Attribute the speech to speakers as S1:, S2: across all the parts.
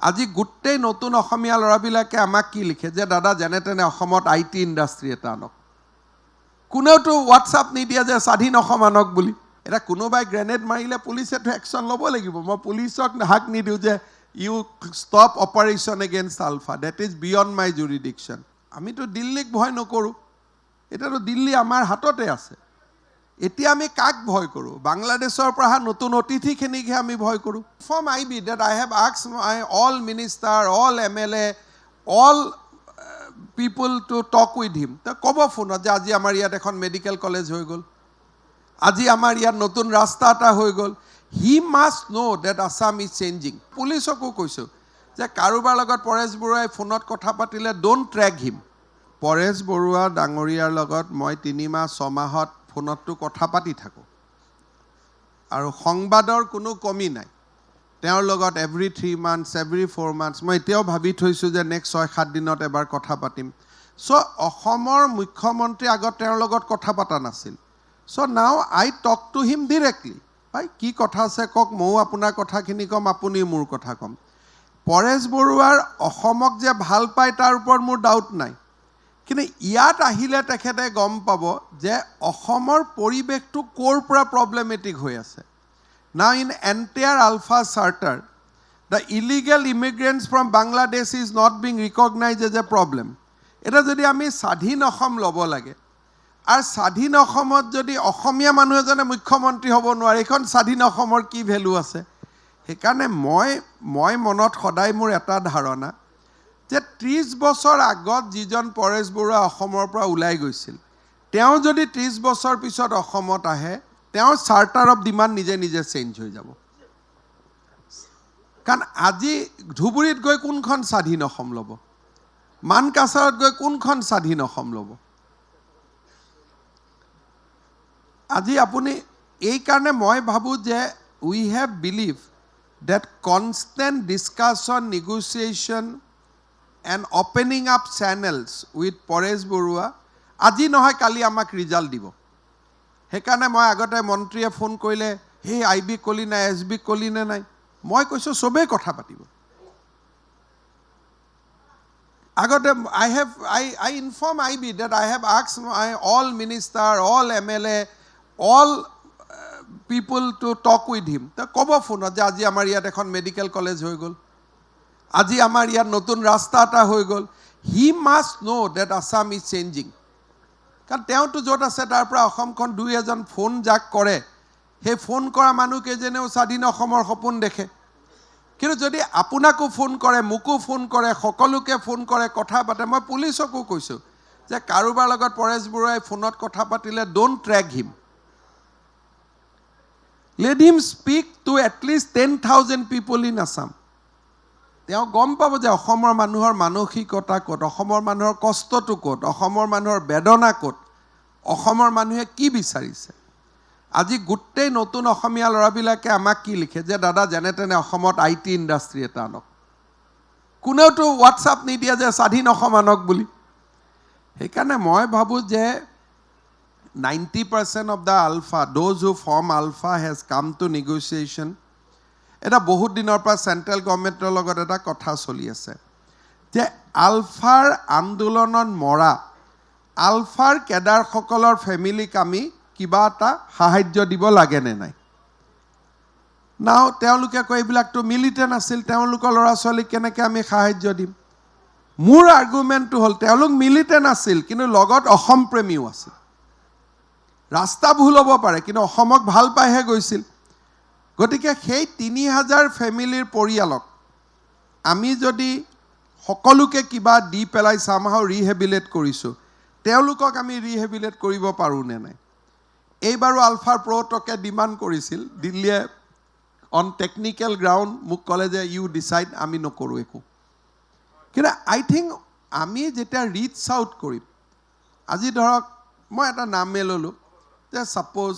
S1: আজি গোটেই নতুন অসমীয়া ল'ৰাবিলাকে আমাক কি লিখে যে দাদা যেনে তেনে অসমত IT ইণ্ডাষ্ট্ৰী এটা আনক। কোনেওতো হোৱাটছআপ নিদিয়ে যে স্বাধীন অসম আনক বুলি। এটা কোনোবাই গ্ৰেনেড মাৰিলে পুলিচেতো একশ্যন ল'ব লাগিব। মই পুলিচক হাক নিদিওঁ যে you stop operation against ULFA, that is beyond my jurisdiction. আমিতো দিল্লীক ভয় নকৰোঁ, এতিয়াতো দিল্লী আমাৰ হাততে আছে। এতিয়া আমি কাক ভয় কৰোঁ? বাংলাদেশৰ পৰা নতুন অতিথিখিনিকহে আমি ভয় কৰোঁ। From IB that I have asked my all minister, all MLA, all people to talk with him. তো ক'ব ফোনত যে আজি আমাৰ ইয়াত এখন মেডিকেল কলেজ হৈ গ'ল, আজি আমাৰ ইয়াত নতুন ৰাস্তা এটা হৈ গ'ল। He must know' that Assam is changing. পুলিচকো কৈছোঁ যে কাৰোবাৰ লগত পৰেশ বৰুৱাই ফোনত কথা পাতিলে don't track him. Paresh Baruah ডাঙৰীয়াৰ লগত মই 3 মাহ 6 মাহত ফোনততো কথা পাতি থাকোঁ আৰু সংবাদৰ কোনো কমি নাই। তেওঁৰ লগত এভৰি 3 months, এভৰি 4 months মই এতিয়াও ভাবি থৈছোঁ যে নেক্সট 6-7 দিনত এবাৰ কথা পাতিম। চ' অসমৰ মুখ্যমন্ত্ৰী আগত তেওঁৰ লগত কথা পতা নাছিল। চ' now I talk to him directly. ভাই কি কথা আছে কওক, ময়ো আপোনাৰ কথাখিনি ক'ম, আপুনি মোৰ কথা ক'ম। পৰেশ বৰুৱাৰ অসমক যে ভাল পায় তাৰ ওপৰত মোৰ ডাউট নাই, কিন্তু ইয়াত আহিলে তেখেতে গম পাব যে অসমৰ পৰিৱেশটো ক'ৰ পৰা প্ৰব্লেমেটিক হৈ আছে। Now in entire Alpha Charter, the illegal immigrants from Bangladesh is not being recognized as a problem. এটা যদি আমি স্বাধীন অসম ল'ব লাগে আৰু স্বাধীন অসমত যদি অসমীয়া মানুহ এজনে মুখ্যমন্ত্ৰী হ'ব নোৱাৰে, এইখন স্বাধীন অসমৰ কি ভেলু আছে? সেইকাৰণে মই মনত সদায় মোৰ এটা ধাৰণা যে 30 বছৰ আগত যিজন পৰেশ বৰুৱা অসমৰ পৰা ওলাই গৈছিল, তেওঁ যদি 30 বছৰ পিছত অসমত আহে, তেওঁৰ চাৰ্টাৰ অফ ডিমাণ্ড নিজে নিজে চেঞ্জ হৈ যাব। কাৰণ আজি ধুবুৰীত গৈ কোনখন স্বাধীন অসম ল'ব? মানকাছাৰত গৈ কোনখন স্বাধীন অসম ল'ব? আজি আপুনি এইকাৰণে মই ভাবোঁ যে we have believe that constant discussion, negotiation and opening up channels with Paresh Borua আজি নহয় কালি আমাক ৰিজাল্ট দিব। সেইকাৰণে মই আগতে মন্ত্ৰীয়ে ফোন কৰিলে সেই IB কলি নাই, SB কলি নে নাই, মই কৈছোঁ চবেই কথা পাতিব। আগতে I inform IB that I have asked my all minister, all MLA, all people to talk with him. তো ক'ব ফোনত যে আজি আমাৰ ইয়াত এখন মেডিকেল কলেজ হৈ গ'ল, আজি আমাৰ ইয়াত নতুন ৰাস্তা এটা হৈ গ'ল। He must know' that Assam is changing. কাৰণ তেওঁতো য'ত আছে তাৰ পৰা অসমখন 2-এজন ফোন যাক কৰে, সেই ফোন কৰা মানুহকেইজনেও স্বাধীন অসমৰ সপোন দেখে। কিন্তু যদি আপোনাকো ফোন কৰে, মোকো ফোন কৰে, সকলোকে ফোন কৰে, কথা পাতে, মই পুলিচকো কৈছোঁ যে কাৰোবাৰ লগত পৰেশ বৰুৱাই ফোনত কথা পাতিলে don't track him. Let him speak to at least 10,000 people in Assam. তেওঁ গম পাব যে অসমৰ মানুহৰ মানসিকতা ক'ত, অসমৰ মানুহৰ কষ্টটো ক'ত, অসমৰ মানুহৰ বেদনা ক'ত, অসমৰ মানুহে কি বিচাৰিছে। আজি গোটেই নতুন অসমীয়া ল'ৰাবিলাকে আমাক কি লিখে যে দাদা যেনে তেনে অসমত IT ইণ্ডাষ্ট্ৰী এটা আনক। কোনেওতো হোৱাটছআপ নিদিয়ে যে স্বাধীন অসম আনক বুলি। সেইকাৰণে মই ভাবোঁ যে 90% of the ULFA, those who form ULFA has come to negotiation. এটা বহুত দিনৰ পৰা চেণ্ট্ৰেল গভৰ্ণমেণ্টৰ লগত এটা কথা চলি আছে যে আলফাৰ আন্দোলনত মৰা আলফাৰ কেডাৰসকলৰ ফেমিলিক আমি কিবা এটা সাহাৰ্য দিব লাগেনে নাই। নাও তেওঁলোকে কয় এইবিলাকতো মিলিটেণ্ট আছিল, তেওঁলোকৰ ল'ৰা ছোৱালীক কেনেকৈ আমি সাহাৰ্য দিম? মোৰ আৰ্গুমেণ্টটো হ'ল তেওঁলোক মিলিটেণ্ট আছিল, কিন্তু লগত অসম প্ৰেমীও আছিল। ৰাস্তা ভুল হ'ব পাৰে, কিন্তু অসমক ভাল পাইহে গৈছিল। গতিকে সেই 3,000 ফেমিলিৰ পৰিয়ালক আমি যদি সকলোকে কিবা দি পেলাই চামহাও ৰিহেবিলেট কৰিছোঁ, তেওঁলোকক আমি ৰিহেবিলেট কৰিব পাৰোঁ নে নাই? এইবাৰো আলফাৰ প্ৰ'টকে ডিমাণ্ড কৰিছিল, দিল্লীয়ে অন টেকনিকেল গ্ৰাউণ্ড মোক ক'লে যে ইউ ডিচাইড, আমি নকৰোঁ একো। কিন্তু আই থিংক আমি যেতিয়া ৰিচ আউট কৰিম, আজি ধৰক মই এটা নামেই ল'লোঁ যে ছাপ'জ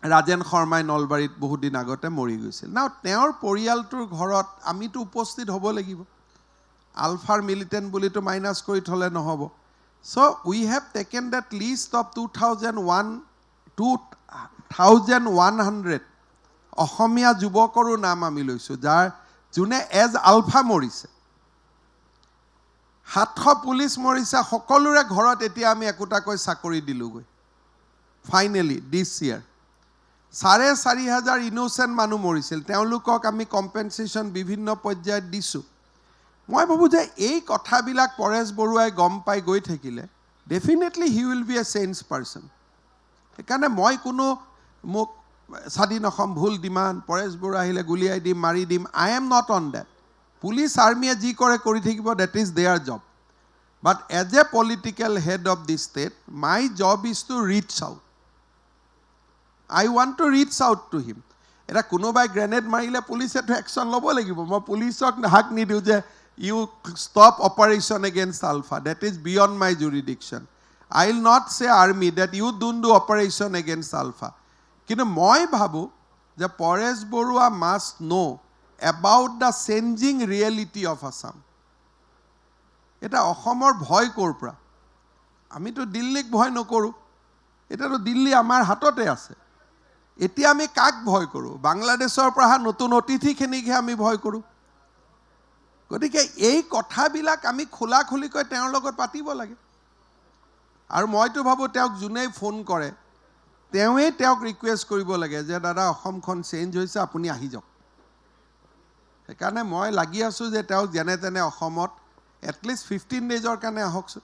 S1: ৰাজেন শৰ্মাই নলবাৰীত বহুত দিন আগতে মৰি গৈছিল। নাও তেওঁৰ পৰিয়ালটোৰ ঘৰত আমিতো উপস্থিত হ'ব লাগিব। আলফাৰ মিলিটেণ্ট বুলিতো মাইনাছ কৰি থ'লে নহ'ব। So' we have taken that list of 2,100 Asomiya যুৱকৰো নাম আমি লৈছোঁ, যাৰ যোনে এজ আলফা মৰিছে 700 পুলিচ মৰিছে সকলোৰে ঘৰত এতিয়া আমি একোটাকৈ চাকৰি দিলোগৈ ফাইনেলি দিছ ইয়াৰ 4,500 ইনোচেণ্ট মানুহ মৰিছিল তেওঁলোকক আমি কম্পেনচেশ্যন বিভিন্ন পৰ্যায়ত দিছোঁ মই ভাবোঁ যে এই কথাবিলাক পৰেশ বৰুৱাই গম পাই গৈ থাকিলে definitely he will B A change person সেইকাৰণে মই কোনো মোক স্বাধীন অসম ভুল ডিমাণ্ড পৰেশ বৰুৱা আহিলে গুলিয়াই দিম মাৰি দিম I am not on that police আৰ্মিয়ে যি কৰে কৰি থাকিব that is their job but as a political head of the state my job is to reach out I want to reach out to him. এটা কোনোবাই grenade মাৰিলে পুলিচেতো action ল'ব লাগিব মই পুলিচক হাক নিদিওঁ যে you stop operation against ULFA that is beyond my jurisdiction I will not say army that you don't do operation against ULFA কিন্তু মই ভাবোঁ যে Paresh Baruah must know' about the changing reality of Assam এটা অসমৰ ভয় ক'ৰ পৰা আমিতো দিল্লীক ভয় নকৰোঁ এতিয়াতো দিল্লী আমাৰ হাততে আছে এতিয়া আমি কাক ভয় কৰোঁ বাংলাদেশৰ পৰা নতুন অতিথিখিনিকহে আমি ভয় কৰোঁ গতিকে এই কথাবিলাক আমি খোলাখুলিকৈ তেওঁৰ লগত পাতিব লাগে আৰু মইতো ভাবোঁ তেওঁক যোনেই ফোন কৰে তেওঁৱেই তেওঁক ৰিকুৱেষ্ট কৰিব লাগে যে দাদা অসমখন চেঞ্জ হৈছে আপুনি আহি যাওক সেইকাৰণে মই লাগি আছোঁ যে তেওঁক যেনে তেনে অসমত এটলিষ্ট 15 ডেজৰ কাৰণে আহকচোন